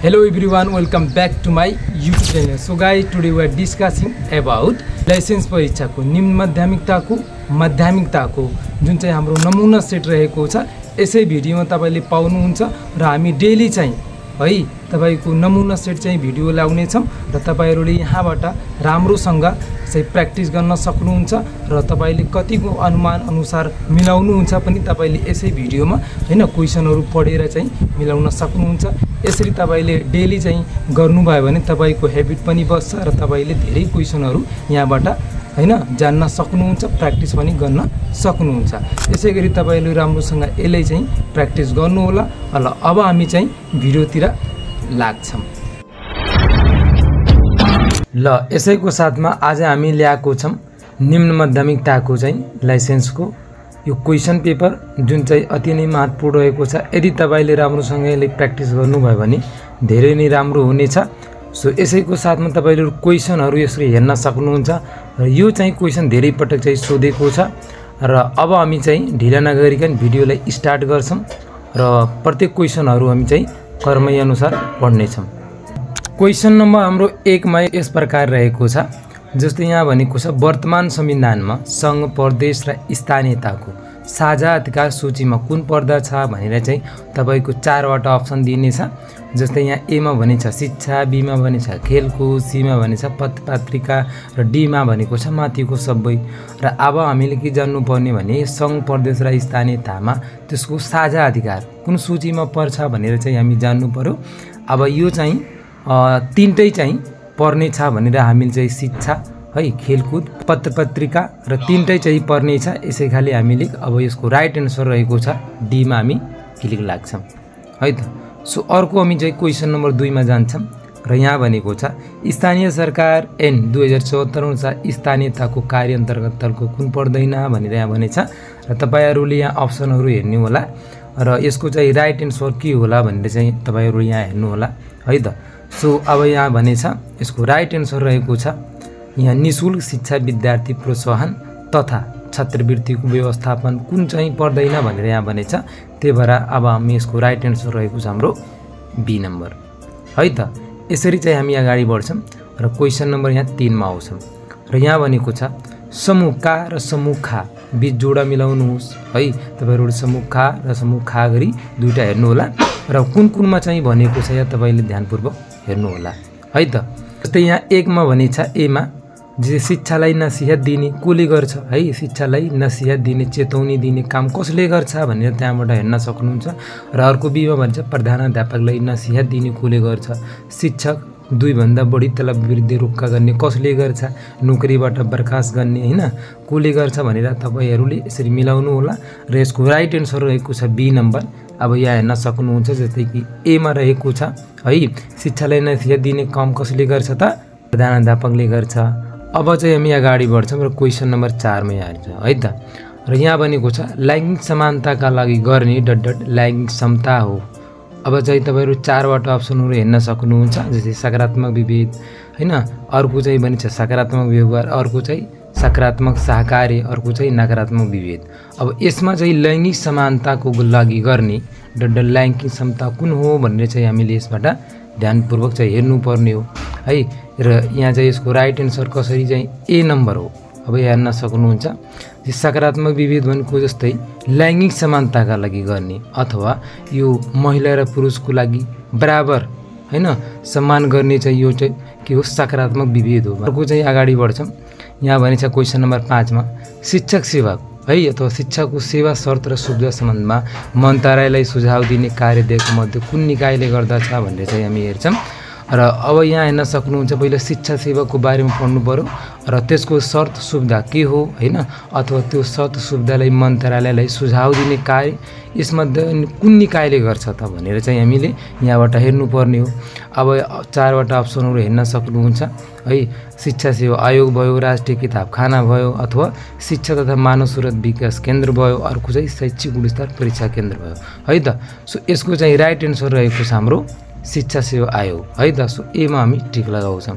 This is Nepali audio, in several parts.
Hello everyone, welcome back to my YouTube channel. So guys, today we are discussing about licence परीक्षाको निम्न माध्यमिकताको जुन चाहिँ हाम्रो नमुना सेट रहेको छ यसै भिडियोमा तपाईले पाउनुहुन्छ र हामी डेली चाहिँ है तपाईको नमुना सेट चाहिँ भिडियो ल्याउने छौं र तपाईहरुले यहाँबाट राम्रोसँग चाहिँ प्र्याक्टिस गर्न सक्नुहुन्छ र तपाईले कतिको अनुमान अनुसार मिलाउनुहुन्छ पनि तपाईले यसै भिडियोमा हैन क्वेशनहरु पढेर चाहिँ मिलाउन सक्नुहुन्छ। यसरी तपाईले डेली चाहिँ गर्नुभयो भने तपाईको हेबिट पनि बस्छ र तपाईले धेरै क्वेशनहरु यहाँबाट हैन जान्न सक्नुहुन्छ, प्र्याक्टिस पनि गर्न सक्नुहुन्छ। यसैगरी तपाईले राम्रोसँग यसले चाहिँ प्र्याक्टिस गर्नु होला। ल अब हामी चाहिँ भिडियोतिर लाग्छौं। ल यसैको साथमा आज हामी ल्याएको छौं निम्न माध्यमिकताको चाहिँ लाइसेन्सको यो क्वेशन पेपर जुन चाहिँ अति नै महत्त्वपूर्ण रहेको छ। यदि तपाईले राम्रोसँग यसले प्र्याक्टिस गर्नुभयो भने धेरै नै राम्रो हुनेछ। सो यसैको साथमा तपाईले क्वेशनहरु यसरी हेर्न सक्नुहुन्छ र यो चाहिँ क्वेशन धेरै पटक चाहिँ सोधेको छ र अब हामी चाहिँ ढिला नगरिकन भिडियोलाई स्टार्ट गर्छौं र प्रत्येक क्वेशनहरु हामी चाहिँ क्रमै अनुसार पढ्ने छौं। क्वेशन नम्बर हाम्रो 1 मा यस प्रकार रहेको छ। जस्तै यहाँ भनेको छ वर्तमान संविधानमा संघ प्रदेश र स्थानीयताको साझा अधिकार सूचीमा कुन पर्दछ भनेर चाहिँ तपाईको 4 वटा अप्सन दिनेछ। जस्तै यहाँ ए मा भनेछ शिक्षा, बी मा भनेछ खेलकुद, सी मा भनेछ पत्रकारिता र डी मा भनेको छ माथिको सबै। र अब हामीले के जान्नु पर्ने भने संघ प्रदेश र स्थानीयतामा त्यसको साझा अधिकार कुन सूचीमा पर्छ भनेर चाहिँ हामी जान्नु पर्यो। अब यो चाहिँ तीनटै चाहिँ पर्ने छ भनेर हामीले चाहिँ शिक्षा है खेलकुद पत्रकारिता र तीनटै चाहिँ पर्ने छ। यसैखाली हामीले अब यसको राइट आन्सर रहेको छ डी मा हामी क्लिक लाग्छौं है त। सो अर्को हामी चाहिँ क्वेशन नम्बर 2 मा जान्छौं र यहाँ भनेको छ स्थानीय सरकार ऐन 2074 अनुसार स्थानीयताको कार्य अन्तर्गतको कुन पर्दैन भनेर यहाँ भनेछ र तपाईहरुले यहाँ अप्सनहरु हेर्नु होला र यसको चाहिँ राइट आन्सर के होला भनेर चाहिँ तपाईहरु यहाँ हेर्नु होला है त। सो अब यहाँ भनेछ यसको राइट आन्सर रहेको छ यहाँ निशुल्क शिक्षा विद्यार्थी प्रोत्साहन तथा छात्रवृत्तिको व्यवस्थापन कुन चाहिँ पर्दैन भनेर यहाँ भनेछ। त्यही भएर अब हामी यसको राइट आन्सर रहेको छ हाम्रो बी नम्बर है त। यसरी चाहिँ हामी अगाडि बढ्छौं र क्वेशन नम्बर यहाँ 3 मा आउँछौं र यहाँ भनेको छ समूह का र समूह खा बीच जोडा मिलाउनुहोस् है। तपाईहरुले समूह का र समूह खा गरी दुईटा हेर्नु होला र कुन कुनमा चाहिँ भनेको छ यहाँ तपाईले ध्यानपूर्वक हेर्नु होला है त। जस्तै यहाँ 1 मा भनेछ ए मा जे शिक्षालाई नसिहत दिने कोले गर्छ है, शिक्षालाई नसिहत दिने चेतौनी दिने काम कसले गर्छ भनेर त्यहाँबाट हेर्न सक्नुहुन्छ। र अर्को बी मा भन्छ प्रधानाध्यापकलाई नसिहत दिने कोले गर्छ, शिक्षक 2 भन्दा बढी तलब विरुद्ध रोक्का गर्ने कसले गर्छ, नोकरीबाट बर्खास्त गर्ने हैन कोले गर्छ भनेर तपाईहरुले यसरी मिलाउनु होला र यसको राइट आन्सर रहेको छ बी नम्बर। अब यहाँ हेर्न सक्नुहुन्छ जस्तै कि ए मा रहेको छ है शिक्षालाई नसिहत दिने काम कसले गर्छ त प्रधानाध्यापकले गर्छ। अब चाहिँ हामी अगाडि बढ्छौं र क्वेशन नम्बर 4 मा हेर्छ है त। र यहाँ भनेको छ लैंगिक समानताका लागि गर्ने लैंगिक समता हो। अब चाहिँ तपाईहरु 4 वटा अप्सनहरु हेर्न सक्नुहुन्छ जस्तै सकारात्मक विभेद हैन, अर्को चाहिँ भनिन्छ सकारात्मक व्यवहार, अर्को चाहिँ सकारात्मक सहकार्य, अर्को चाहिँ नकारात्मक विभेद। अब यसमा चाहिँ लैंगिक समानताको लागि गर्ने लैंगिक समता कुन हो भनेर चाहिँ हामीले यसबाट ध्यानपूर्वक चाहिँ हेर्नु पर्ने हो है। र यहाँ चाहिँ यसको राइट आन्सर कसरी चाहिँ ए नम्बर हो। अब यहाँ हेर्न सक्नुहुन्छ सकारात्मक विभेद भनेको जस्तै लैंगिक समानताका लागि गर्ने अथवा यो महिला र पुरुषको लागि बराबर हैन सम्मान गर्ने चाहिँ यो चाहिँ के हो सकारात्मक विभेद हो। अर्को चाहिँ अगाडि बढ्छौं यहाँ भनिन्छ क्वेशन नम्बर 5 मा शिक्षक सेवक है अथवा शिक्षाको सेवा शर्त र सुविधा सम्बन्धमा मन्त्रालयलाई सुझाव दिने कार्यदेखि मध्ये कुन निकायले गर्दछ भनेर चाहिँ हामी हेर्छौं। र अब यहाँ हेर्न सक्नुहुन्छ पहिला शिक्षा सेवाको बारेमा पढ्नु पर्यो र त्यसको शर्त सुविधा के हो हैन अथवा त्यो शर्त सुविधालाई मन्त्रालयलाई सुझाव दिने कार्य यसमध्ये कुन निकायले गर्छ त भनेर चाहिँ हामीले यहाँबाट हेर्नु पर्ने हो। अब 4 वटा अप्सनहरु हेर्न सक्नुहुन्छ है शिक्षा सेवा आयोग भयो, राष्ट्रिय किताबखाना भयो अथवा शिक्षा तथा मानव स्रोत विकास केन्द्र भयो, अर्को चाहिँ शैक्षिक गुणस्तर परीक्षा केन्द्र भयो है त। सो यसको चाहिँ राइट आन्सर रहेको छ हाम्रो शिक्षा सेवा आयोग है त। सो ए मा हामी टिक लगाउँछौं।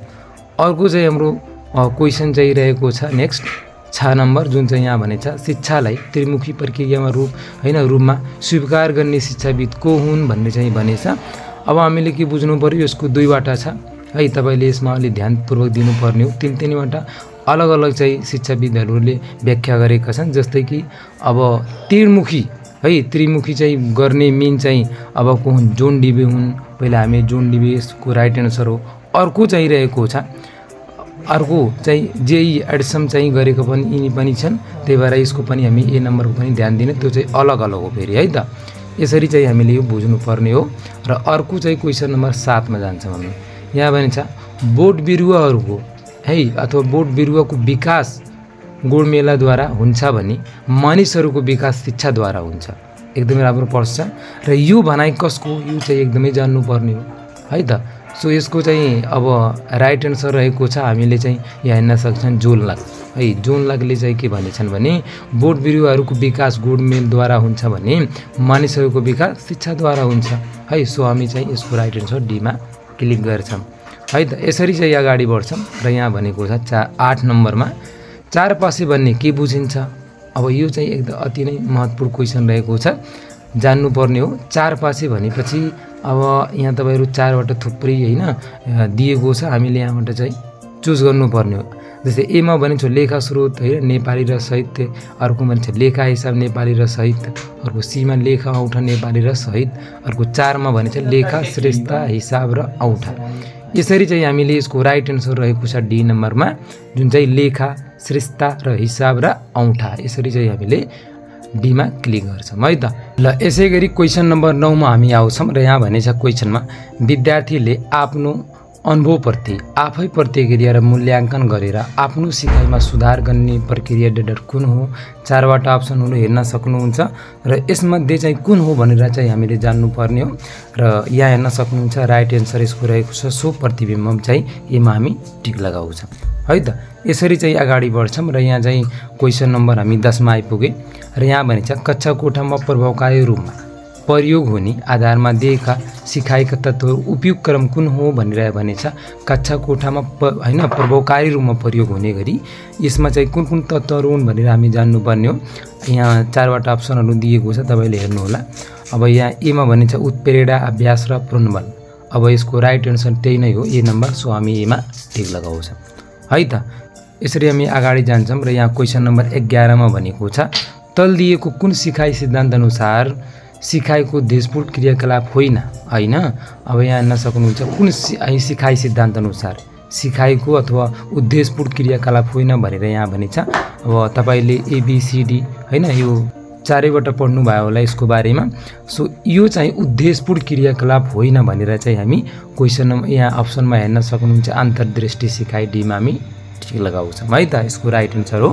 अर्को चाहिँ हाम्रो क्वेशन चाहिँ रहेको छ नेक्स्ट 6 नम्बर जुन चाहिँ यहाँ भनेछ शिक्षालाई त्रिमुखी प्रक्रियामा रूपमा स्वीकार गर्ने शिक्षाविद को हुन् भन्ने चाहिँ भनेछ। अब हामीले के बुझ्नु पर्यो, यसको दुईवटा छ है, तपाईले यसमा अलि ध्यानपूर्वक दिनुपर्ने हो। तीनवटा अलग अलग चाहिँ शिक्षाविदहरूले व्याख्या गरेका छन्। जस्तै कि अब त्रिमुखी है, त्रिमुखी चाहिँ गर्ने मेन चाहिँ अब को हुन्, जोन डिबे हुन्। पहिला हामी जोन डिबे यसको राइट एन्सर हो। अर्को चाहिँ रहेको छ, अर्को चाहिँ जेई एडिसन चाहिँ गरेको पनि यिनी पनि छन्, त्यही भएर यसको पनि हामी ए नम्बरको पनि ध्यान दिने, त्यो चाहिँ अलग अलग हो फेरि है त। यसरी चाहिँ हामीले यो बुझ्नुपर्ने हो। र अर्को चाहिँ क्वेसन नम्बर 7 मा जान्छौँ हामी। यहाँ भनिन्छ बोट बिरुवाहरूको है अथवा बोट बिरुवाको विकास गुणमेलाद्वारा हुन्छ भने मानिसहरूको विकास शिक्षाद्वारा हुन्छ। एकदमै राम्रो प्रश्न र यो भनाइ कसको, यो चाहिँ एकदमै जान्नुपर्ने हो है त। सो यसको चाहिँ अब राइट एन्सर रहेको छ, हामीले चाहिँ यहाँ हेर्न सक्छौँ जोन लाग है। जोन लागले चाहिँ के भनेछन् भने बोट बिरुवाहरूको विकास गुणमेलद्वारा हुन्छ भने मानिसहरूको विकास शिक्षाद्वारा हुन्छ है। सो हामी चाहिँ यसको राइट एन्सर डीमा क्लिक गर्छौँ है त। यसरी चाहिँ अगाडि बढ्छौँ र यहाँ भनेको छ 8 नम्बरमा चारपासे भन्ने के बुझिन्छ। अब यो चाहिँ एकदम अति नै महत्त्वपूर्ण क्वेसन रहेको छ, जान्नुपर्ने हो। चारपासे भनेपछि अब यहाँ तपाईँहरू 4वटा थुप्रै होइन दिएको छ, हामीले यहाँबाट चाहिँ चुज गर्नुपर्ने हो। जस्तै एमा भनिन्छ लेखा स्रोत है, नेपाली र साहित्य। अर्को भनिन्छ लेखा हिसाब नेपाली र साहित्य। अर्को सीमा लेखा औठा नेपाली र साहित्य। अर्को 4 मा भनिन्छ लेखा श्रेष्ठता हिसाब र औठा। यसरी चाहिँ हामीले यसको राइट एन्सर रहेको छ डी नम्बरमा, जुन चाहिँ लेखा श्रेष्ठता र हिसाब र औठा। यसरी चाहिँ हामीले डीमा क्लिक गर्छौँ है त। ल यसै गरी क्वेसन नम्बर 9 मा हामी आउँछौँ र यहाँ भनेछ क्वेसनमा विद्यार्थीले आफ्नो अनुभवप्रति आफै प्रतिक्रिया र मूल्याङ्कन गरेर आफ्नो सिकाइमा सुधार गर्ने प्रक्रिया डेडर कुन हो। 4वटा अप्सनहरू हेर्न सक्नुहुन्छ र यसमध्ये चाहिँ कुन हो भनेर चाहिँ हामीले जान्नुपर्ने हो। र यहाँ हेर्न सक्नुहुन्छ राइट एन्सर यसको रहेको छ सो प्रतिबिम्ब चाहिँ एमा हामी टिक लगाउँछौँ है त। यसरी चाहिँ अगाडि बढ्छौँ र यहाँ चाहिँ क्वेसन नम्बर हामी 10 मा आइपुगे र यहाँ भनिन्छ कक्षा कोठामा प्रभावकारी रूपमा प्रयोग हुने आधारमा दिएका सिकाइका तत्त्वहरू उपयुक्त क्रम कुन हो भनेर भनेछ। कक्षा कोठामा हैन प्रभावकारी रूपमा प्रयोग हुने गरी यसमा चाहिँ कुन कुन तत्त्वहरू हुन् भनेर हामी जान्नुपर्ने हो। यहाँ 4वटा अप्सनहरू दिएको छ, तपाईँले हेर्नु होला। अब यहाँ एमा भनिन्छ उत्प्रेरणा अभ्यास र प्रणबल। अब यसको राइट एन्सर त्यही नै हो, ए नम्बर। सो हामी एमा टिक लगाउँछौँ है त। यसरी हामी अगाडि जान्छौँ र यहाँ क्वेसन नम्बर 11 मा भनेको छ तल दिएको कुन सिकाइ सिद्धान्त अनुसार सिकाइको उद्देश्यपूर्ण क्रियाकलाप होइन हैन। अब यहाँ हेर्न सक्नुहुन्छ कुन सिकाइ सिद्धान्त अनुसार सिकाइको अथवा उद्देश्यपूर्ण क्रियाकलाप होइन भनेर यहाँ भनेछ। अब तपाईँले ABCD हैन यो 4वटा पढ्नु भयो होला यसको बारेमा। सो यो चाहिँ उद्देश्यपूर्ण क्रियाकलाप होइन भनेर चाहिँ हामी क्वेसन नम्बर यहाँ अप्सनमा हेर्न सक्नुहुन्छ अन्तर्दृष्टि सिकाइ डीमा हामी टिक लगाउँछौँ है त। यसको राइट एन्सर हो।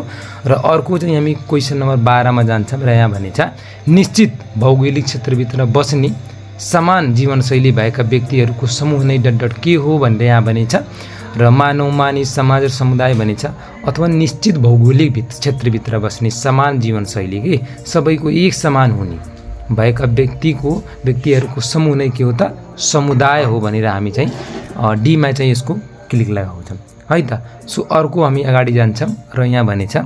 र अर्को चाहिँ हामी क्वेसन नम्बर 12 मा जान्छौँ र यहाँ भनेछ निश्चित भौगोलिक क्षेत्रभित्र बस्ने समान जीवनशैली भएका व्यक्तिहरूको समूह नै डट के हो भनेर यहाँ भनेछ। र मानव मानिस समाज र समुदाय भनेछ अथवा निश्चित भौगोलिक क्षेत्रभित्र बस्ने समान जीवनशैली के सबैको एक समान हुने भएका व्यक्तिहरूको समूह नै के हो त समुदाय हो भनेर हामी चाहिँ डीमा चाहिँ यसको क्लिक लगाउँछौँ है त। सो अर्को हामी अगाडि जान्छौँ र यहाँ भनेछ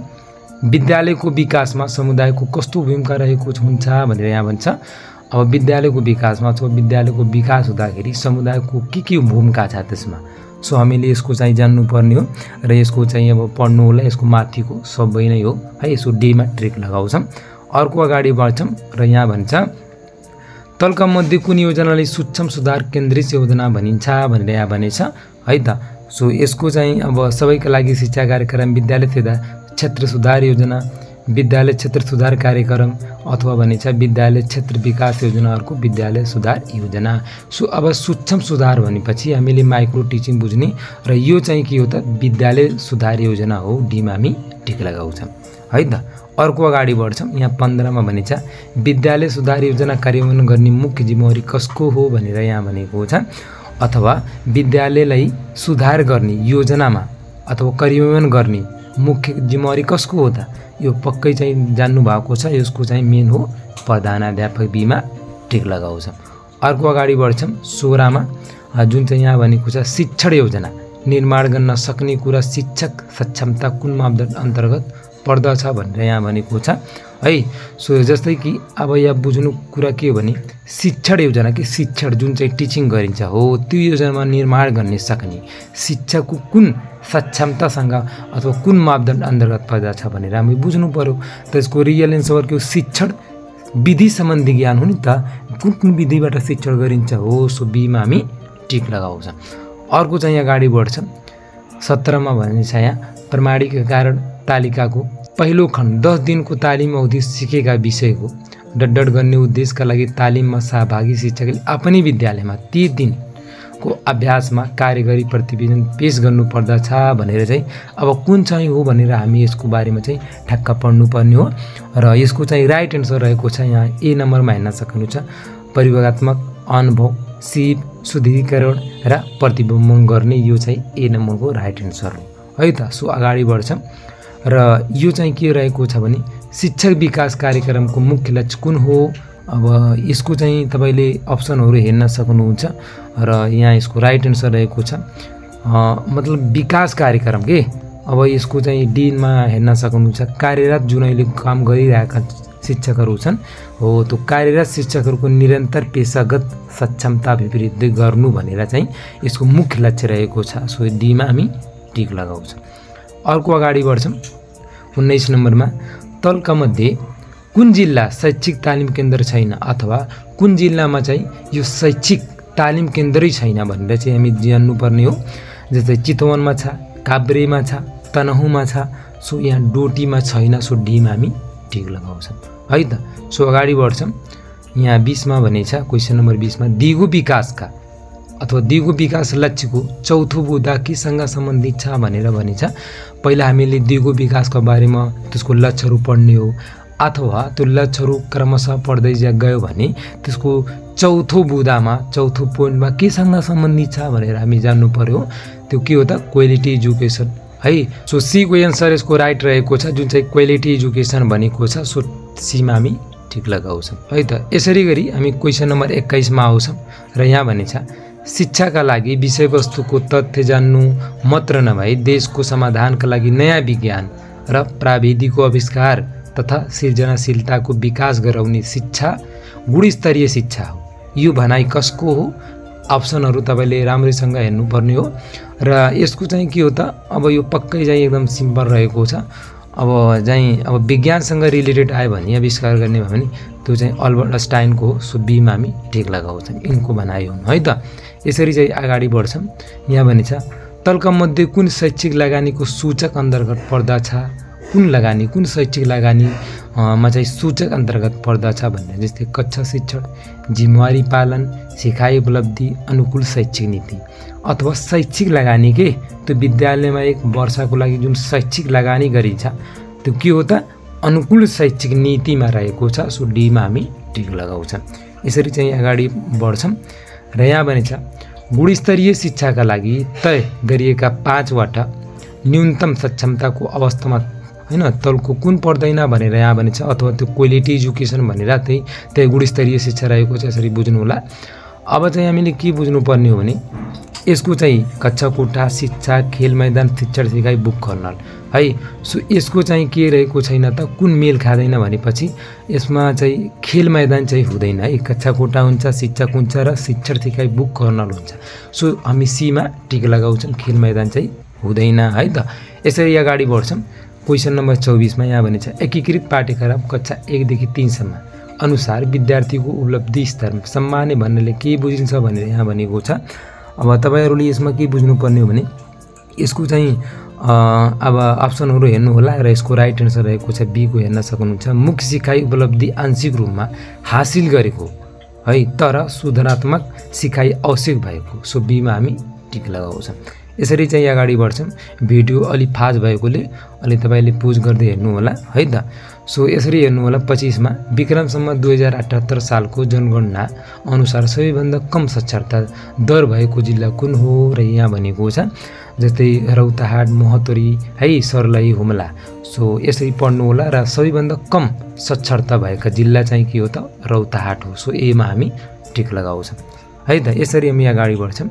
विद्यालयको विकासमा समुदायको कस्तो भूमिका रहेको हुन्छ भनेर यहाँ भन्छ। अब विद्यालयको विकासमा अथवा विद्यालयको विकास हुँदाखेरि समुदायको के भूमिका छ त्यसमा। सो हामीले यसको चाहिँ जान्नुपर्ने हो र यसको चाहिँ अब पढ्नु होला, यसको माथिको सबै नै हो है। यसो डीमा ट्रिक लगाउँछौँ। अर्को अगाडि बढ्छौँ र यहाँ भन्छ तलका मध्ये कुन योजनाले सूक्ष्म सुधार केन्द्रित योजना भनिन्छ भनेर यहाँ भनेछ है त। सो यसको चाहिँ अब सबैका लागि शिक्षा कार्यक्रम, विद्यालय क्षेत्र सुधार योजना, विद्यालय क्षेत्र सुधार कार्यक्रम अथवा भनिन्छ विद्यालय क्षेत्र विकास योजना, अर्को विद्यालय सुधार योजना। सो अब सूक्ष्म सुधार भनेपछि हामीले माइक्रो टिचिङ बुझ्ने र यो चाहिँ के हो त विद्यालय सुधार योजना हो। डीमा हामी टिक लगाउँछौँ है त। अर्को अगाडि बढ्छौँ। यहाँ 15 मा भनिन्छ विद्यालय सुधार योजना कार्यान्वयन गर्ने मुख्य जिम्मेवारी कसको हो भनेर यहाँ भनेको छ। अथवा विद्यालयलाई सुधार गर्ने योजनामा अथवा कार्यान्वयन गर्ने मुख्य जिम्मेवारी कसको हो त यो पक्कै चाहिँ जान्नु भएको छ। यसको चाहिँ मेन हो प्रधानाध्यापक बीमा टिक लगाउँछौँ। अर्को अगाडि बढ्छौँ 16 मा जुन चाहिँ यहाँ भनेको छ शिक्षण योजना निर्माण गर्न सक्ने कुरा शिक्षक सक्षमता कुन मापदण्ड अन्तर्गत पर्दछ भनेर यहाँ भनेको छ है। सो जस्तै कि अब यहाँ बुझ्नु कुरा के हो भने शिक्षण योजना कि शिक्षण जुन चाहिँ टिचिङ गरिन्छ हो त्यो योजनामा निर्माण गर्न सक्ने शिक्षाको कुन सक्षमतासँग अथवा कुन मापदण्ड अन्तर्गत पर्दछ भनेर हामी बुझ्नु पर्यो। त्यसको रियल एन्सर के हो शिक्षण विधि सम्बन्धी ज्ञान हो नि त, कुन कुन विधिबाट शिक्षण गरिन्छ हो। सो बीमा हामी टिक लगाउँछ। अर्को चाहिँ यहाँ अगाडि बढ्छ 17मा भनिन्छ यहाँ प्रमाणीकरण तालिकाको पहिलो खण्ड 10 दिनको तालिम अवधि सिकेका विषयको डट गर्ने उद्देश्यका लागि तालिममा सहभागी शिक्षकले आफ्नै विद्यालयमा 30 दिनको अभ्यासमा कार्यकारी प्रतिवेदन पेश गर्नुपर्दछ भनेर चाहिँ अब कुन चाहिँ हो भनेर हामी यसको बारेमा चाहिँ ठ्याक्क पढ्नुपर्ने हो। र यसको चाहिँ राइट एन्सर रहेको छ यहाँ ए नम्बरमा हेर्न सक्नुहुन्छ। परिवर्तनात्मक अनुभव सिप शुद्धिकरण र प्रतिबिम्बन गर्ने यो चाहिँ ए नम्बरको राइट एन्सर हो है त। सो अगाडि बढ्छ र यो चाहिँ के रहेको छ भने शिक्षक विकास कार्यक्रमको मुख्य लक्ष्य कुन हो। अब यसको चाहिँ तपाईले अप्सनहरु हेर्न सक्नुहुन्छ र यहाँ यसको राइट एन्सर रहेको छ मतलब विकास कार्यक्रम के। अब यसको चाहिँ डी मा हेर्न सक्नुहुन्छ कार्यरत जुन अहिले काम गरिरहेका शिक्षकहरू छन् हो त्यो कार्यरत शिक्षकहरूको निरन्तर पेशागत सक्षमता अभिवृद्धि गर्नु भनेर चाहिँ यसको मुख्य लक्ष्य रहेको छ। सो डी मा हामी टिक लगाउँछ। अर्को अगाडि बढ्छौं 19 नम्बरमा तलका मध्ये कुन जिल्ला शैक्षिक तालिम केन्द्र छैन अथवा कुन जिल्लामा चाहिँ यो शैक्षिक तालिम केन्द्रै छैन भनेर चाहिँ हामी जान्नु पर्ने हो। जस्तै चितवनमा छ, काभ्रेमा छ, तनहुँमा छ। सो यहाँ डोटीमा छैन। सो डी मा हामी टिक लगाउँछौं है त। सो अगाडि बढ्छौं यहाँ 20 मा भनेछ क्वेशन नम्बर 20 मा दिगो विकासका अथवा दिगो विकास लक्ष्यको चौथो बुँदा केसँग सम्बन्धित छ भनेर भनिन्छ। पहिला हामीले दिगो विकासको बारेमा त्यसको लक्ष्यहरू पढ्ने हो अथवा त्यो लक्ष्यहरू क्रमशः पढ्दै गयो भने त्यसको चौथो बुँदामा चौथो पोइन्टमा केसँग सम्बन्धित छ भनेर हामी जान्नु पर्यो। त्यो के हो त क्वालिटी एजुकेसन है। सो सी को एन्सर यसको राइट रहेको छ जुन चाहिँ क्वालिटी एजुकेसन भनेको छ। सो सी मा हामी ठीक लगाउँछौं है त। यसरी गरी हामी क्वेशन नम्बर 21 मा आउँछौं र यहाँ भनेछ शिक्षाका लागि विषयवस्तुको तथ्य जान्नु मात्र नभई देशको समाधानका लागि नयाँ विज्ञान र प्राविधिकको आविष्कार तथा सृजनाशीलताको विकास गराउने शिक्षा गुणस्तरीय शिक्षा हो। यो भनाइ कसको हो? अप्सनहरु तपाईले राम्रैसँग हेर्नु पर्ने हो र यसको चाहिँ के हो त अब यो पक्कै चाहिँ एकदम सिम्पल रहेको छ। अब विज्ञानसँग रिलेटेड आयो भने आविष्कार गर्ने भयो भने त्यो चाहिँ अल्बर्ट आइन्स्टाइनको हो। सो बी मा हामी ठीक लगाउँछौं इनको भनाइ हुन् है त। यसरी चाहिँ अगाडि बढ्छौं। यहाँ भनिन्छ तलका मध्ये कुन शैक्षिक लगानीको सूचक अन्तर्गत पर्दछ? कुन लगानी कुन शैक्षिक लगानी मा चाहिँ सूचक अन्तर्गत पर्दछ भन्ने जस्तै कक्षा शिक्षण, जिम्मेवारी पालन, सिकाइ उपलब्धि, अनुकूल शैक्षिक नीति अथवा शैक्षिक लगानी के त्यो विद्यालयमा एक वर्षको लागि जुन शैक्षिक लगानी गरिन्छ त्यो के हो त अनुकूल शैक्षिक नीतिमा रहेको छ। सो डी मा हामी टिक लगाउँछौं। यसरी चाहिँ अगाडि बढ्छौं र यहाँ भनिन्छ गुणस्तरीय शिक्षाका लागि तय गरिएका 5 वटा न्यूनतम सक्षमताको अवस्थामा हैन तलको कुन पर्दैन भनेर यहाँ भनिन्छ अथवा त्यो क्वालिटी एजुकेसन भनेर त्यही गुणस्तरीय शिक्षा रहेको छ। यसरी बुझ्नु होला। अब चाहिँ हामीले के बुझ्नु पर्ने हो भने यसको चाहिँ कक्षा कोठा शिक्षा खेल मैदान शिक्षण सिकाइ बुक कर्नल है। सो यसको चाहिँ के रहेको छैन त कुन मेल खादैन भनेपछि यसमा चाहिँ खेल मैदान चाहिँ हुँदैन है। कक्षा कोठा हुन्छ, शिक्षक हुन्छ र शिक्षण सिकाइ बुक कर्नल हुन्छ। सो हामी सी मा टिक लगाउँछौं खेल मैदान चाहिँ हुँदैन है त। यसरी अगाडि बढ्छौं। क्वेशन नम्बर 24 मा यहाँ भनिन्छ एकीकृत पाठ्यक्रम कक्षा 1 देखि 3 सम्म अनुसार विद्यार्थीको उपलब्धि स्तर सम्मान्य भन्नाले के बुझिन्छ भनेर यहाँ भनेको छ। अब तपाईहरुले यसमा के बुझ्नु पर्ने हो भने यसको चाहिँ अब अप्सनहरु हेर्नु होला र यसको राइट एन्सर रहेको छ बी को हेर्न सक्नुहुन्छ। मुख्य सिकाइ उपलब्धि आंशिक रूपमा हासिल गरेको है तर सुधारात्मक सिकाइ आवश्यक भएको। सो बी मा हामी टिक लगाउँछौं। यसरी चाहिँ अगाडि बढ्छौं। भिडियो अलि फास्ट भएकोले अलि तपाईले पुज गर्दै हेर्नु होला है त। सो यसरी हेर्नु होला 25 मा विक्रमसम्म 2078 सालको जनगणना अनुसार सबैभन्दा कम साक्षरता दर भएको जिल्ला कुन हो र यहाँ भनेको छ जस्तै रौतहाट, मोहतरी है, सर्लाही, हुम्ला। सो यसरी पढ्नु होला र सबैभन्दा कम साक्षरता भएका जिल्ला चाहिँ के हो त रौतहाट हो। सो ए मा हामी टिक लगाउँछौं है त। यसरी हामी अगाडि बढ्छौं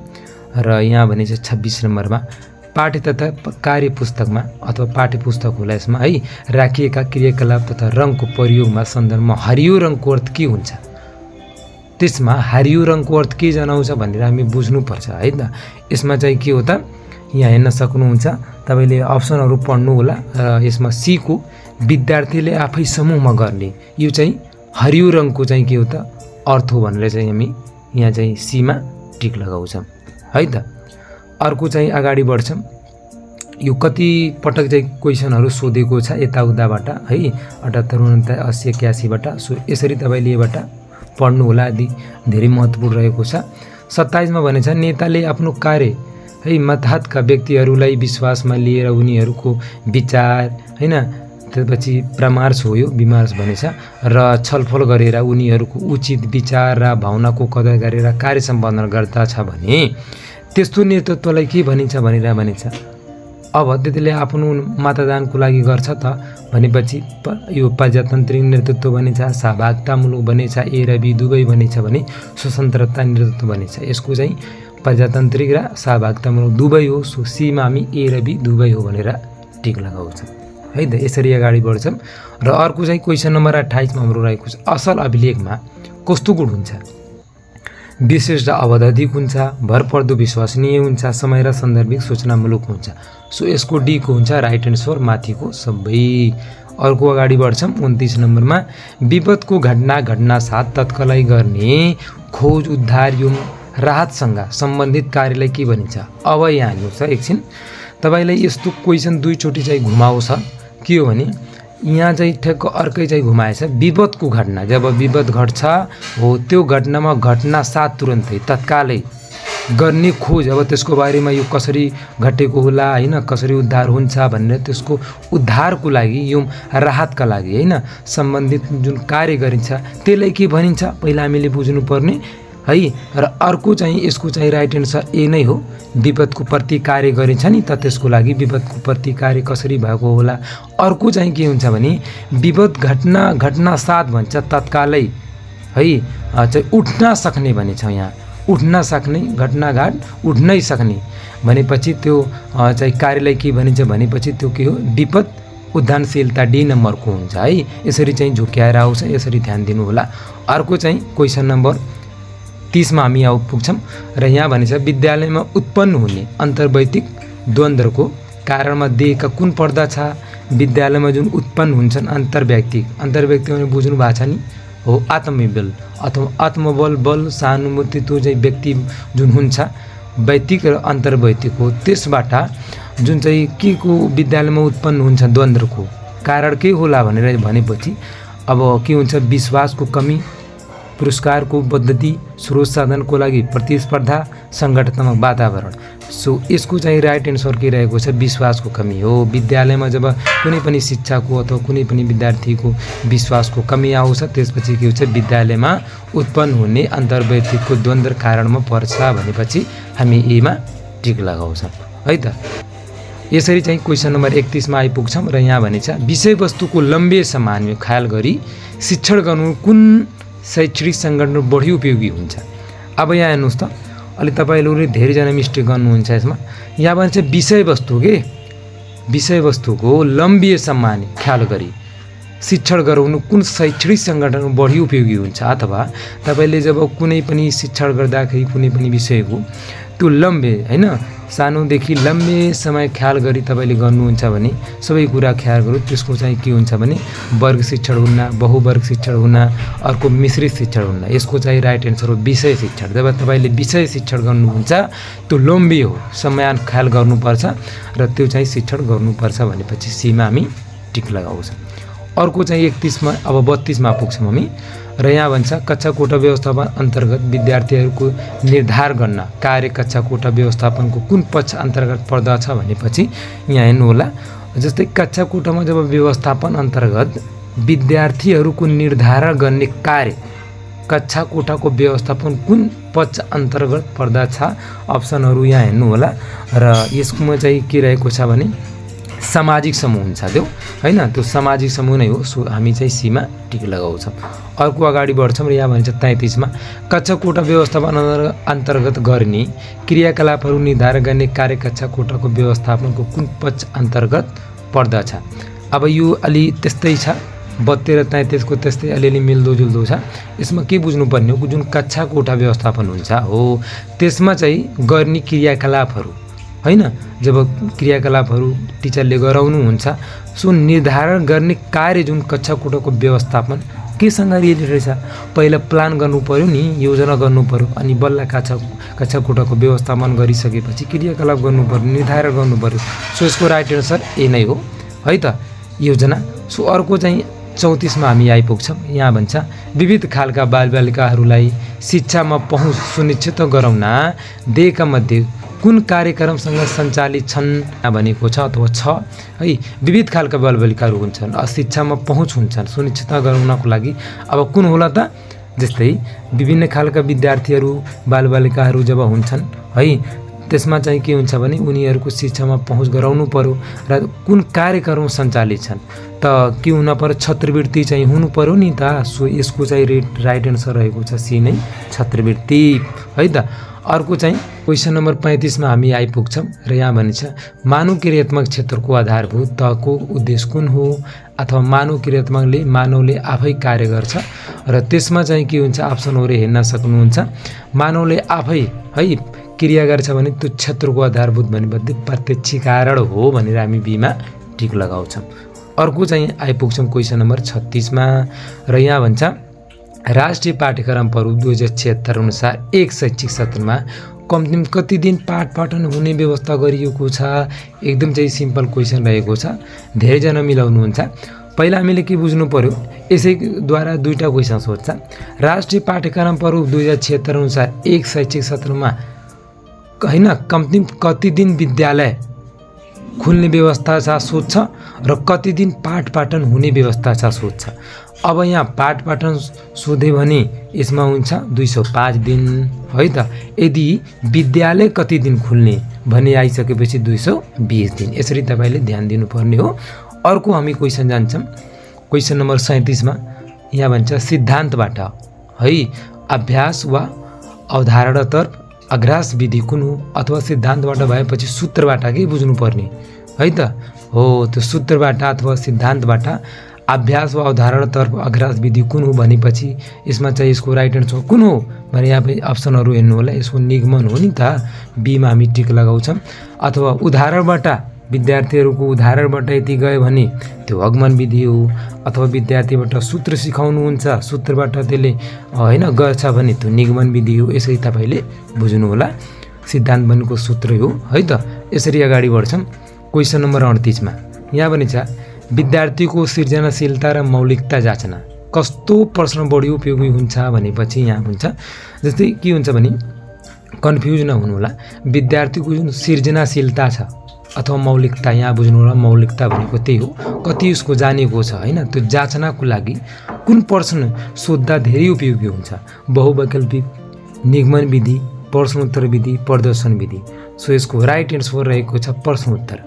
र यहाँ भनेछ 26 नम्बरमा पाठ्य तथा कार्य पुस्तकमा अथवा पाठ्य पुस्तक होला यसमा है राखिएका क्रियाकलाप तथा रङको प्रयोगमा सन्दर्भमा हरियो रङको अर्थ के हुन्छ, त्यसमा हरियो रङको अर्थ के जनाउँछ भनेर हामी बुझ्नुपर्छ है त। यसमा चाहिँ के हो त, यहाँ हेर्न सक्नुहुन्छ तपाईले अप्सनहरु पढ्नु होला। यसमा सी को विद्यार्थीले आफै समूहमा गर्ने यो चाहिँ हरियो रङको चाहिँ के हो त अर्थ हो भनेर चाहिँ हामी यहाँ चाहिँ सी मा टिक लगाउँछौं है त। अर्को चाहिँ अगाडि बढ्छौं। यो कति पटक चाहिँ क्वेशनहरु सोधेको छ यताउताबाट है 78 49 80 81 बाट। सो यसरी तपाईले यबाट पढ्नु होला, आदि धेरै महत्त्वपूर्ण रहेको छ। 27 मा भनेछ नेताले आफ्नो कार्य है मतहतका व्यक्तिहरूलाई विश्वासमा लिएर उनीहरूको विचार हैन त्यसपछि परामर्श हो यो विमर्श भनेछ र छलफल गरेर उनीहरूको उचित विचार र भावनाको कदर गरेर कार्य सम्पादन गर्दछ भने त्यस्तो नेतृत्वलाई के भनिन्छ भनेर भनिन्छ। अब त्यतिले आफ्नो मतदानको लागि गर्छ त भनेपछि यो प्रजातान्त्रिक नेतृत्व भनिन्छ, सहभागितामूलक भनिन्छ, ए र बी दुवै भनिन्छ भने स्वतन्त्रता नेतृत्व भनिन्छ। यसको चाहिँ प्रजातान्त्रिक र सहभागितामूलक दुवै हो। सो सी मा हामी ए र बी दुवै हो भनेर टिक लगाउँछौं है त। यसरी अगाडि बढ्छौं र अर्को चाहिँ क्वेशन नम्बर 28 मा हाम्रो रहेको छ असल अभिलेखमा कस्तो गुण हुन्छ, विशेष र अवधाधिक हुन्छ, भरपर्दो विश्वसनीय हुन्छ, समय र सन्दर्भिक सूचनामूलक हुन्छ। सो यसको डी को हुन्छ राइट एन्सर माथिको सबै। अर्को अगाडि बढ्छौं 29 नम्बरमा विपदको घटना साथ तत्कालै गर्ने खोज उद्धार एवं राहतसँग सम्बन्धित कार्यलाई के भनिन्छ। अब यहाँ हेर्नुस् एकछिन तपाईलाई यस्तो क्वेशन दुई चोटी चाहिँ घुमाउँछ के हो भने यहाँ चाहिँ ठ्याक्क अर्कै चाहिँ घुमाएछ। विपदको घटना जब विपद घट्छ हो त्यो घटनामा घटना साथ तुरन्तै तत्कालै गर्ने खोज, अब त्यसको बारेमा यो कसरी घटेको होला हैन कसरी उद्धार हुन्छ भनेर त्यसको उद्धारको लागि यो राहतका लागि हैन सम्बन्धित जुन कार्य गरिन्छ त्यसलाई के भनिन्छ पहिला हामीले बुझ्नु पर्ने है। र अर्को चाहिँ यसको चाहिँ राइट एन्सर ए नै हो। विपदको प्रति कार्य गरिन्छ नि त त्यसको लागि विपदको प्रति कार्य कसरी भएको होला। अर्को चाहिँ के हुन्छ भने विपद घटना साथ भन्छ तत्कालै है चाहिँ उठ्न सक्ने भनिन्छ। यहाँ उठ्न सक्ने घटनाघाट उठ्नै सक्ने भनेपछि त्यो चाहिँ कार्यलाई के भनिन्छ भनेपछि त्यो के हो विपद उद्धारशीलता डी नम्बरको हुन्छ है। यसरी चाहिँ झुक्याएर आउँछ, यसरी ध्यान दिनु होला। अर्को चाहिँ क्वेशन नम्बर 30 मा हामी पुग्छौं र यहाँ भनिन्छ विद्यालयमा उत्पन्न हुने अन्तर्वैयक्तिक द्वन्द्वको कारणमा दिएका कुन पर्दछ। विद्यालयमा जुन उत्पन्न हुन्छन् अन्तर्वैयक्तिक भने बुझ्नु भएको छ नि हो आत्मबल अथवा आत्मबल बल सहानुभूति त्यो चाहिँ व्यक्ति जुन हुन्छ वैयक्तिक र अन्तर्वैयक्तिक हो। त्यसबाट जुन चाहिँ के को विद्यालयमा उत्पन्न हुन्छ द्वन्द्वको कारण के होला भनेर भनेपछि अब के हुन्छ विश्वासको कमी, पुरस्कारको पद्धति, स्रोत साधनको लागि प्रतिस्पर्धा, संगठनात्मक वातावरण। सो यसको चाहिँ राइट एन्सर के रहेको छ विश्वासको कमी हो। विद्यालयमा जब कुनै पनि शिक्षाको अथवा कुनै पनि विद्यार्थीको विश्वासको कमी आउँछ त्यसपछि के हुन्छ विद्यालयमा उत्पन्न हुने अन्तर्वैयक्तिकको द्वन्द्व कारणमा पर्छ भनेपछि हामी ए मा टिक लगाउँछौं है त। यसरी चाहिँ क्वेशन नम्बर 31 मा आइपुग्छौं र यहाँ भनेछ विषयवस्तुको लम्बे सामान्य ख्याल गरी शिक्षण गर्नु कुन शैक्षिक संगठन बढी उपयोगी हुन्छ। अब यहाँ हेर्नुस् त अलि तपाईहरुले धेरै जना मिस्टेक गर्नुहुन्छ यसमा। यहाँ भन्छ विषयवस्तुको लम्बे सामान्य ख्याल गरी शिक्षण गराउनु कुन शैक्षिक संगठन बढी उपयोगी हुन्छ। अथवा तपाईले जब कुनै पनि शिक्षण गर्दाखेरि कुनै पनि विषयको त्यो लम्बे हैन सानोदेखि लम्बे समय ख्याल गरी तपाईले गर्नुहुन्छ भने सबै कुरा ख्याल गरौँ त्यसको चाहिँ के हुन्छ भने वर्ग शिक्षण हुन्न, बहुवर्ग शिक्षण हुन्न, अर्को मिश्रित शिक्षण हुन्न। यसको चाहिँ राइट एन्सर हो विषय शिक्षण। जब तपाईले विषय शिक्षण गर्नुहुन्छ त्यो लम्बे हो, समय ख्याल गर्नुपर्छ र त्यो चाहिँ शिक्षण गर्नुपर्छ भनेपछि सी मा हामी टिक लगाउँछौं। अर्को चाहिँ 31 मा अब 32 मा पुग्छौं हामी र यहाँ भन्छ कक्षा कोठा व्यवस्थापन अन्तर्गत विद्यार्थीहरूको निर्धार गर्न कार्य कक्षा कोठा व्यवस्थापनको कुन पक्ष अन्तर्गत पर्दछ भनेपछि यहाँ हेर्नु होला। जस्तै कक्षा कोठामा जब व्यवस्थापन अन्तर्गत विद्यार्थीहरूको निर्धारण गर्ने कार्य कक्षा कोठाको व्यवस्थापन कुन पक्ष अन्तर्गत पर्दछ। अप्सनहरु यहाँ हेर्नु होला र यसमा चाहिँ के रहेको छ भने सामाजिक समूह हुन्छ त्यो हैन, त्यो सामाजिक समूह नै हो। सो हामी चाहिँ सी मा टिक लगाउँछौँ। अर्को अगाडि बढ्छौँ र यहाँ भन्छ 33 मा कक्षा कोठा व्यवस्थापन अन्तर्गत गर्ने क्रियाकलापहरू निर्धारण गर्ने कार्य कक्षा कोठाको व्यवस्थापनको कुन पक्ष अन्तर्गत पर्दछ? अब यो अलि त्यस्तै छ, 32 र 33 को त्यस्तै अलिअलि मिल्दोजुल्दो छ। यसमा के बुझ्नुपर्ने हो, जुन कक्षा कोठा व्यवस्थापन हुन्छ हो त्यसमा चाहिँ गर्ने क्रियाकलापहरू हैन, जब क्रियाकलापहरू टिचरले गराउनुहुन्छ सो निर्धारण गर्ने कार्य जुन कक्षा कोठाको व्यवस्थापन केसँग रिलेटेड रहेछ? पहिला प्लान गर्नु पर्यो नि, योजना गर्नु पर्यो, अनि बल्ल कक्षा कोठाको व्यवस्थापन गरिसकेपछि क्रियाकलाप गर्नु पर्यो, निर्धारण गर्नु पर्यो। सो यसको राइट एन्सर ए नै हो है त, योजना। सो अर्को चाहिँ 34 मा हामी आइपुग्छौँ। यहाँ भन्छ विविध खालका बालबालिकाहरूलाई शिक्षामा पहुँच सुनिश्चित गराउन दिएका मध्ये कुन कार्यक्रमसँग सञ्चालित छन् भनेको छ अथवा छ है। विविध खालका बालबालिकाहरू हुन्छन्, शिक्षामा पहुँच हुन्छन् सुनिश्चित गराउनको लागि। अब कुन होला त? जस्तै विभिन्न खालका विद्यार्थीहरू बालबालिकाहरू जब हुन्छन् है, त्यसमा चाहिँ के हुन्छ भने उनीहरूको शिक्षामा पहुँच गराउनु पर्यो र कुन कार्यक्रम सञ्चालित छन् त के हुन पर्यो? छात्रवृत्ति चाहिँ हुनु पर्यो नि त। सो यसको चाहिँ राइट एन्सर रहेको छ सी नै, छात्रवृत्ति है त। अर्को चाहिँ क्वेसन नम्बर 35 मा हामी आइपुग्छौँ र यहाँ भनिन्छ मानव क्रियात्मक क्षेत्रको आधारभूत तहको उद्देश्य कुन हो? अथवा मानव क्रियात्मकले मानवले आफै कार्य गर्छ र त्यसमा चाहिँ के हुन्छ? अप्सनहरू हेर्न सक्नुहुन्छ। मानवले आफै है क्रिया गर्छ भने त्यो क्षेत्रको आधारभूत भनेपछि प्रत्यक्ष कारण हो भनेर हामी बीमा टिक लगाउँछौँ। अर्को चाहिँ आइपुग्छौँ क्वेसन नम्बर 36 मा र यहाँ भन्छ राष्ट्रिय पाठ्यक्रम प्रारूप 2076 अनुसार एक शैक्षिक सत्रमा कम्तीमा कति दिन पाठ पाठन हुने व्यवस्था गरिएको छ? एकदम चाहिँ सिम्पल क्वेसन रहेको छ, धेरैजना मिलाउनुहुन्छ। पहिला हामीले के बुझ्नु पर्यो, यसैद्वारा दुईटा क्वेसन सोध्छ। राष्ट्रिय पाठ्यक्रम प्रारूप 2076 अनुसार एक शैक्षिक सत्रमा हैन कम्तीमा कति दिन विद्यालय खुल्ने व्यवस्था छ सोध्छ र कति दिन पाठ पाठन हुने व्यवस्था छ सोध्छ। अब यहाँ पाठ पाठन सोधे भने यसमा हुन्छ 205 दिन है त। यदि विद्यालय कति दिन खुल्ने भने आइसकेपछि 220 दिन। यसरी तपाईले ध्यान दिनुपर्ने हो। अर्को हामी क्वेसन जान्छौँ क्वेसन नम्बर 37 मा। यहाँ भन्छ सिद्धान्तबाट है अभ्यास वा अवधारणातर्फ अग्रास विधि कुन हो? अथवा सिद्धान्तबाट भएपछि सूत्रबाट के बुझ्नु पर्ने है त हो? त्यो सूत्रबाट अथवा सिद्धान्तबाट अभ्यास वा अवधारणातर्फ अग्रास विधि कुन हो भनेपछि यसमा चाहिँ यसको राइट एन्सर कुन हो भने यहाँ पनि अप्सनहरू हेर्नु होला। यसको निगमन हो नि त, बीमा हामी टिक लगाउँछौँ। अथवा उदाहरणबाट विद्यार्थीहरूको उदाहरणबाट यति गयो भने त्यो अगमन विधि हो। अथवा विद्यार्थीबाट सूत्र सिकाउनुहुन्छ, सूत्रबाट त्यसले हैन गर्छ भने त्यो निगमन विधि हो। यसरी तपाईले बुझ्नु होला, सिद्धान्त बनेको सूत्र हो है त। यसरी अगाडि बढ्छौँ क्वेसन नम्बर 38 मा। यहाँ पनि छ विद्यार्थीको सृजनाशीलता र मौलिकता जाँच्न कस्तो प्रश्न बढी उपयोगी हुन्छ भनेपछि यहाँ हुन्छ जस्तै के हुन्छ भने कन्फ्युज नहुनु होला। विद्यार्थीको जुन सृजनाशीलता छ अथवा मौलिकता, यहाँ बुझ्नु होला मौलिकता भनेको त्यही हो, कति उसको जानेको छ हैन। त्यो जाँच्नको लागि कुन प्रश्न सोध्दा धेरै उपयोगी हुन्छ? बहुवैकल्पिक, निगमन विधि, प्रश्नोत्तर विधि, प्रदर्शन विधि। सो यसको राइट एन्सर रहेको छ प्रश्नोत्तर।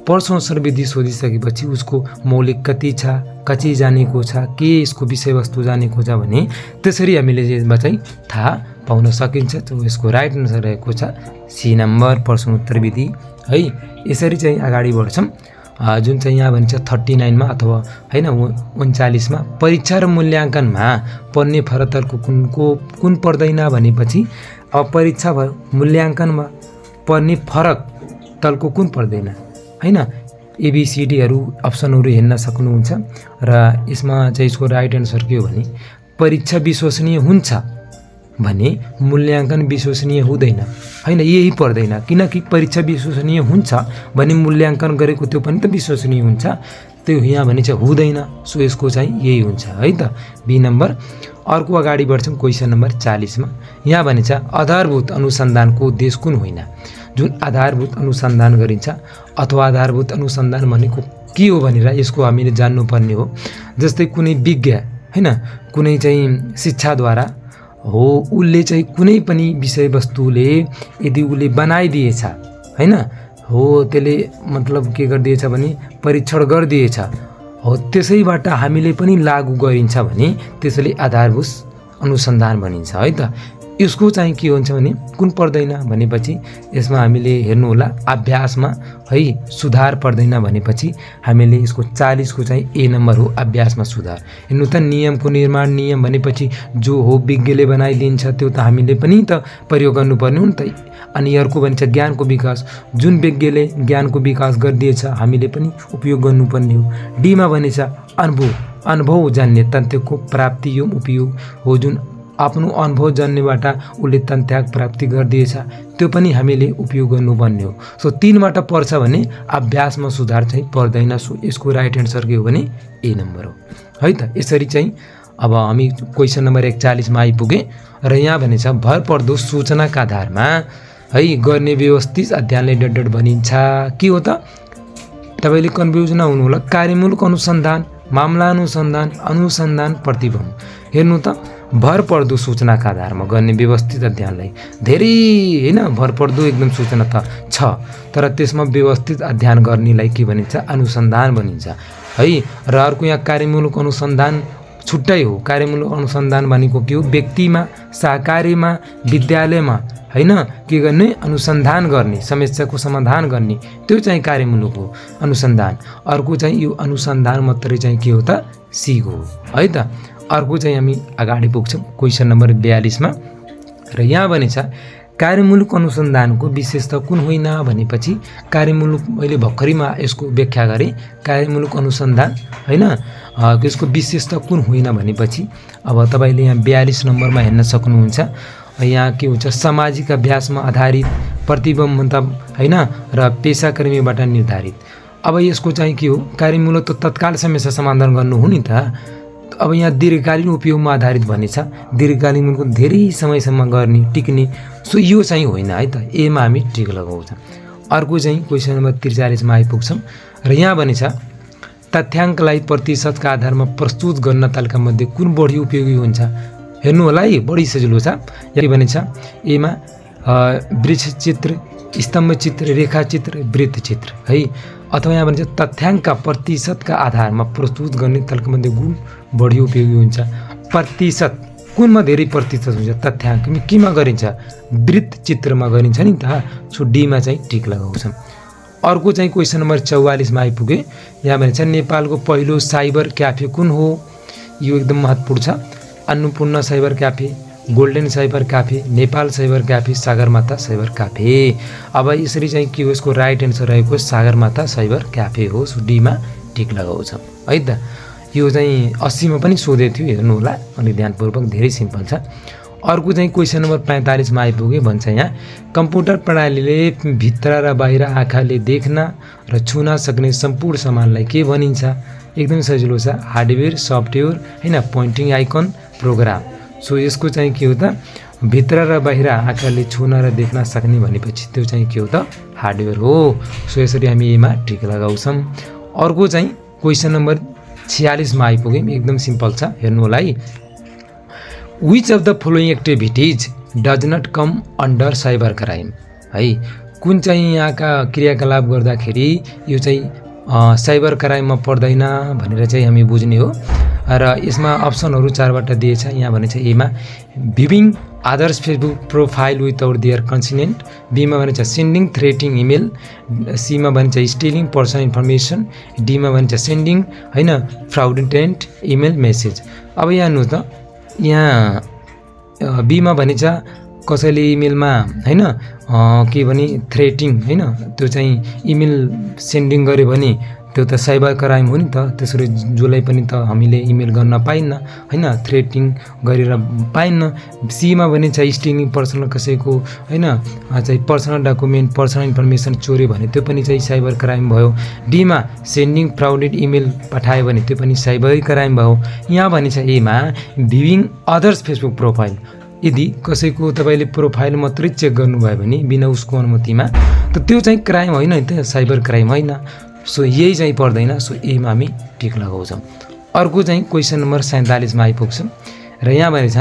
प्रश्नोत्तर विधि सोधिसकेपछि उसको मौलिक कति छ, कति जानेको छ, के यसको विषयवस्तु जानेको छ भने त्यसरी हामीले यसमा चाहिँ थाहा पाउन सकिन्छ। त्यो यसको राइट एन्सर रहेको छ सी नम्बर प्रश्नोत्तर विधि है। यसरी चाहिँ अगाडि बढ्छौँ। जुन चाहिँ यहाँ भनिन्छ 39 मा अथवा हैन 39 मा परीक्षा र मूल्याङ्कनमा पर्ने फरकको कुन पर्दैन भनेपछि अब परीक्षा भयो मूल्याङ्कनमा पर्ने फरक तलको कुन पर्दैन हैन। एबीसीडीहरू अप्सनहरू हेर्न सक्नुहुन्छ र यसमा चाहिँ यसको राइट एन्सर के हो भने परीक्षा विश्वसनीय हुन्छ भने मूल्याङ्कन विश्वसनीय हुँदैन हैन, यही पर्दैन। किनकि परीक्षा विश्वसनीय हुन्छ भने मूल्याङ्कन गरेको त्यो पनि त विश्वसनीय हुन्छ, त्यो यहाँ भने चाहिँ हुँदैन। सो यसको चाहिँ यही हुन्छ है त, बी नम्बर। अर्को अगाडि बढ्छौँ क्वेसन नम्बर 40 मा। यहाँ भने चाहिँ आधारभूत अनुसन्धानको उद्देश्य कुन होइन? जुन आधारभूत अनुसन्धान गरिन्छ अथवा आधारभूत अनुसन्धान भनेको के हो भनेर यसको हामीले जान्नुपर्ने हो। जस्तै कुनै विज्ञ हैन, कुनै चाहिँ शिक्षाद्वारा हो, उसले चाहिँ कुनै पनि विषयवस्तुले यदि उसले बनाइदिएछ हैन हो त्यसले मतलब के गरिदिएछ भने परीक्षण गरिदिएछ हो, त्यसैबाट हामीले पनि लागू गरिन्छ भने त्यसैले आधारभूत अनुसन्धान भनिन्छ है त। यसको चाहिँ के हुन्छ भने कुन पर्दैन भनेपछि यसमा हामीले हेर्नु होला अभ्यासमा है सुधार पर्दैन भनेपछि हामीले यसको 40 को चाहिँ ए नम्बर हो अभ्यासमा सुधार। हेर्नु त नियमको निर्माण, नियम भनेपछि जो हो विज्ञले बनाइदिन्छ त्यो त हामीले पनि त प्रयोग गर्नुपर्ने हो नि त। अनि अर्को भन्छ ज्ञानको विकास, जुन विज्ञले ज्ञानको विकास गरिदिएछ हामीले पनि उपयोग गर्नुपर्ने हो। डीमा भनेछ अनुभव, अनुभव जान्ने तथ्यको प्राप्ति यो उपयोग हो, जुन आफ्नो अनुभव जान्नेबाट उसले तथ्याङ्क प्राप्ति गरिदिएछ त्यो पनि हामीले उपयोग गर्नुपर्ने हो। सो 3 बाट पर्छ भने अभ्यासमा सुधार चाहिँ पर्दैन। सो यसको राइट एन्सर के हो भने ए नम्बर हो है त। यसरी चाहिँ अब हामी क्वेसन नम्बर 41 मा आइपुगे र यहाँ भनेछ भरपर्दो सूचनाका आधारमा है गर्ने व्यवस्थित अध्ययनले डट भनिन्छ। के हो त तपाईले कन्फ्युज नहुनु होला। कार्यमूलक अनुसन्धान, मामला अनुसन्धान, अनुसन्धान, प्रतिबन्ध। हेर्नु त भरपर्दो सूचनाका आधारमा गर्ने व्यवस्थित अध्ययनलाई धेरै हैन भरपर्दो एकदम सूचना त छ, तर त्यसमा व्यवस्थित अध्ययन गर्नेलाई के भनिन्छ अनुसन्धान भनिन्छ है। र अर्को यहाँ कार्यमूलक अनुसन्धान छुट्टै हो। कार्यमूलक अनुसन्धान भनेको के हो, व्यक्तिमा, सहकारीमा, विद्यालयमा हैन के गर्ने अनुसन्धान गर्ने, समस्याको समाधान गर्ने, त्यो चाहिँ कार्यमूलक हो अनुसन्धान। अर्को चाहिँ यो अनुसन्धान मात्रै चाहिँ के हो त सिक हो है त। अर्को चाहिँ हामी अगाडि पुग्छौँ क्वेसन नम्बर 42 मा र यहाँ भनेछ कार्यमूलक अनुसन्धानको विशेषता कुन होइन भनेपछि कार्यमूलक मैले भर्खरीमा यसको व्याख्या गरेँ। कार्यमूलक अनुसन्धान हैन यसको विशेषता कुन होइन भनेपछि अब तपाईले यहाँ 42 नम्बरमा हेर्न सक्नुहुन्छ। यहाँ के हुन्छ सामाजिक अभ्यासमा आधारित प्रतिबद्धता हैन र पेशाकर्मीबाट निर्धारित। अब यसको चाहिँ के हो कार्यमूलक त तत्काल समस्या समाधान गर्नु हो नि त। अब यहाँ दीर्घकालीन उपयोगमा आधारित भनेछ, दीर्घकालीन मूलको धेरै समयसम्म गर्ने टिक्ने। सो यो चाहिँ होइन है त, एमा हामी टिक लगाउँछौँ। अर्को चाहिँ क्वेसन नम्बर 43 मा आइपुग्छौँ र यहाँ भनेछ तथ्याङ्कलाई प्रतिशतका आधारमा प्रस्तुत गर्न तालिकामध्ये कुन बढी उपयोगी हुन्छ। हेर्नु होला है बढी सजिलो छ। के भनेछ एमा वृक्ष चित्र, स्तम्भ चित्र, रेखा चित्र, वृत्त चित्र है। अथवा यहाँ भन्छ तथ्याङ्क प्रतिशतका आधारमा प्रस्तुत गर्ने तालिकामध्ये कुन बढी उपयोगी हुन्छ। प्रतिशत कुनमा धेरै प्रतिशत हुन्छ तथ्याङ्क केमा गरिन्छ वृत्त चित्रमा गरिन्छ नि त। सो डीमा चाहिँ टिक लगाउँछौँ। अर्को चाहिँ क्वेसन नम्बर 44 मा आइपुगे। यहाँ भन्छ नेपालको पहिलो साइबर क्याफे कुन हो। यो एकदम महत्त्वपूर्ण छ। Annapurna cyber cafe, golden cyber cafe, Nepal cyber cafe, Sagarmatha cyber cafe. अब यसरी चाहिँ के हो यसको राइट एन्सर रहेको सागरमाथा साइबर क्याफे हो। सो डीमा टिक लगाउँछौँ है त। यो चाहिँ 80 मा पनि सोधे थियो हेर्नु होला, अनि ध्यानपूर्वक धेरै सिम्पल छ। अर्को चाहिँ क्वेसन नम्बर 45 मा आइपुगे। भन्छ यहाँ कम्प्युटर प्रणालीले भित्र र बाहिर आँखाले देख्न र छुन सक्ने सम्पूर्ण सामानलाई के भनिन्छ। एकदम सजिलो छ, हार्डवेयर, सफ्टवेयर हैन, पोइन्टिङ आइकन, प्रोग्राम। सो यसको चाहिँ के हो त भित्र र बाहिर आँखाले छुन र देख्न सक्ने भनेपछि त्यो चाहिँ के हो त हार्डवेयर हो। सो यसरी हामी एमा टिक लगाउँछौँ। अर्को चाहिँ क्वेसन नम्बर 46 मा आइपुग्यौँ। एकदम सिम्पल छ हेर्नु होला है। Which of the following activities does not come under cyber crime है। कुन चाहिँ यहाँका क्रियाकलाप गर्दाखेरि यो चाहिँ साइबर क्राइममा पर्दैन भनेर चाहिँ हामी बुझ्ने हो। र यसमा अप्सनहरू 4 बाट दिएछ। यहाँ भनेछ एमा viewing others Facebook profile without their consent, बीमा भनिन्छ सेन्डिङ थ्रेटिङ इमेल, सीमा भनिन्छ स्टिलिङ पर्सनल इन्फर्मेसन, डीमा भनिन्छ सेन्डिङ हैन फ्राउडेन्ट इमेल मेसेज। अब यहाँ हेर्नुहोस् त यहाँ बीमा भनिन्छ कसैले इमेलमा हैन के भने थ्रेटिङ हैन त्यो चाहिँ इमेल सेन्डिङ गर्यो भने त्यो त साइबर क्राइम हो नि त। त्यसरी जसलाई पनि त हामीले इमेल गर्न पाइन्न हैन, थ्रेटिङ गरेर पाइन्न। सीमा भनिन्छ स्टिलिङ पर्सनल कसैको हैन चाहिँ पर्सनल डकुमेन्ट, पर्सनल इन्फर्मेसन चोर्यो भने त्यो पनि चाहिँ साइबर क्राइम भयो। डीमा सेन्डिङ फ्राउडेड इमेल पठायो भने त्यो पनि साइबर क्राइम भयो। यहाँ भनिन्छ एमा भ्युइङ अदर्स फेसबुक प्रोफाइल, यदि कसैको तपाईले प्रोफाइल मात्रै चेक गर्नुभयो भने बिना उसको अनुमतिमा त त्यो चाहिँ क्राइम होइन नि त, साइबर क्राइम होइन। सो यही चाहिँ पर्दैन। सो एमा हामी टिक लगाउँछौँ। अर्को चाहिँ क्वेसन नम्बर 47 मा आइपुग्छौँ र यहाँ भनेछ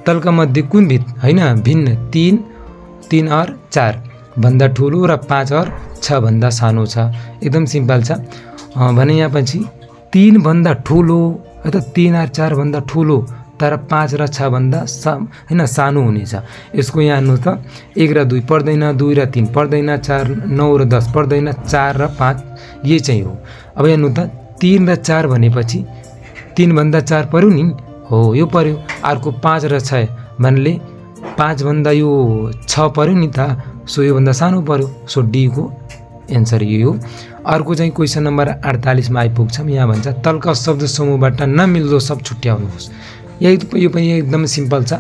तलका मध्ये कुन भिन्न हैन भिन्न 3 और 4 भन्दा ठुलो र 5 और 6 भन्दा सानो छ। एकदम सिम्पल छ। भने यहाँ पछि 3 भन्दा ठुलो अथवा 3 और 4 भन्दा ठुलो तर 5 र 6 भन्दा हैन सानो हुनेछ। यसको यहाँ हेर्नु त 1 र 2 पर्दैन, 2 र 3 पर्दैन, 4 9 र 10 पर्दैन, 4 र 5 यही चाहिँ हो। अब हेर्नु त 3 र 4 भनेपछि 3 भन्दा 4 पर्यो नि, हो यो पर्यो। अर्को 5 र 6 भन्ने 5 भन्दा यो 6 पर्यो नि त, सो यो भन्दा सानो पर्यो। सो डी को एन्सर यो हो। अर्को चाहिँ क्वेसन नम्बर 48 मा आइपुग्छौँ। यहाँ भन्छ तलका शब्द समूहबाट नमिल्दो सब छुट्याउनुहोस्। यो पनि एकदम सिम्पल छ।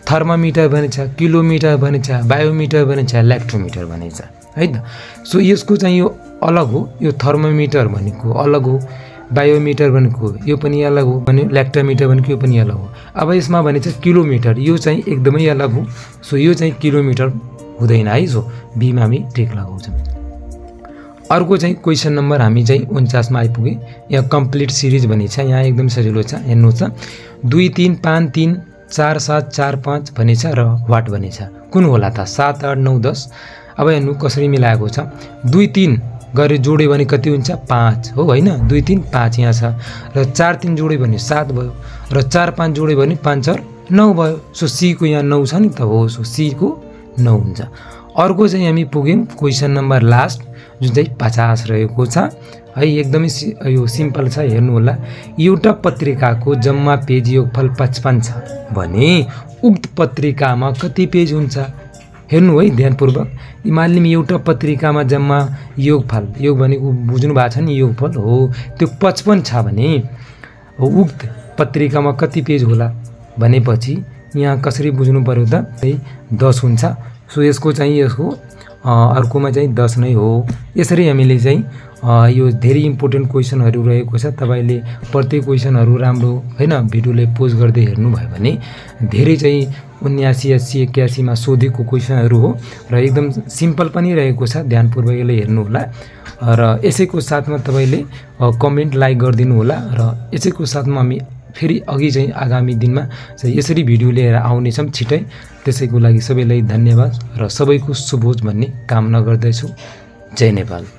थर्मामिटर भनिन्छ, किलोमिटर भनिन्छ, बायोमिटर भनिन्छ, इलेक्ट्रोमिटर भनिन्छ है त। सो यसको चाहिँ यो अलग हो। यो थर्मामिटर भनेको अलग हो, बायोमिटर भनेको यो पनि अलग हो, भने इलेक्ट्रोमिटर भनेको यो पनि अलग हो। अब यसमा भनिन्छ किलोमिटर, यो चाहिँ एकदमै अलग हो। सो यो चाहिँ किलोमिटर हुँदैन है। सो बीमा हामी टिक लगाउँछौँ। अर्को चाहिँ क्वेसन नम्बर हामी चाहिँ 49 मा आइपुगे। यहाँ कम्प्लिट सिरिज भनिन्छ। यहाँ एकदम सजिलो छ, हेर्नुहोस् त 2 3 5 3 4 7 4 5 भनिन्छ र वाट भनिन्छ। कुन होला त 7 8 9 10। अब हेर्नु कसरी मिलाएको छ। 2 3 गरे जोड्यो भने कति हुन्छ 5 हो हैन। 2 3 5 यहाँ छ र 4 3 जोड्यो भने 7 भयो र 4 5 जोड्यो भने 5 और 9 भयो। सो सी को यहाँ 9 छ नि त, हो। सो सी को 9 हुन्छ। अर्को चाहिँ हामी पुग्यौँ क्वेसन नम्बर लास्ट जुन चाहिँ 50 रहेको छ है। एकदमै यो सिम्पल छ, हेर्नु होला। एउटा पत्रिकाको जम्मा पेज योगफल 55 छ भने उक्त पत्रिकामा कति पेज हुन्छ? हेर्नु है ध्यानपूर्वक। मानिलिउँ एउटा पत्रिकामा जम्मा योगफल, योग भनेको बुझ्नु भएको छ नि, योगफल हो त्यो 55 छ भने उक्त पत्रिकामा कति पेज होला भनेपछि यहाँ कसरी बुझ्नु पर्यो त 10 हुन्छ। सो यसको चाहिँ यसको अर्कोमा चाहिँ 10 नै हो। यसरी हामीले चाहिँ यो धेरै इम्पोर्टेन्ट क्वेसनहरू रहेको छ। तपाईले प्रत्येक क्वेसनहरू राम्रो हैन भिडियोले पोज गर्दै हेर्नु भयो भने धेरै चाहिँ 79 80 81 मा सोधेको क्वेसनहरू हो र एकदम सिम्पल पनि रहेको छ। ध्यानपूर्वक यसले हेर्नु होला र यसैको साथमा तपाईले कमेन्ट लाइक गरिदिनु होला र यसैको साथमा हामी फेरि अघि चाहिँ आगामी दिनमा चाहिँ यसरी भिडियो लिएर आउनेछौँ छिटै। त्यसैको लागि सबैलाई धन्यवाद र सबैको शुभ होस् भन्ने कामना गर्दैछु। जय नेपाल।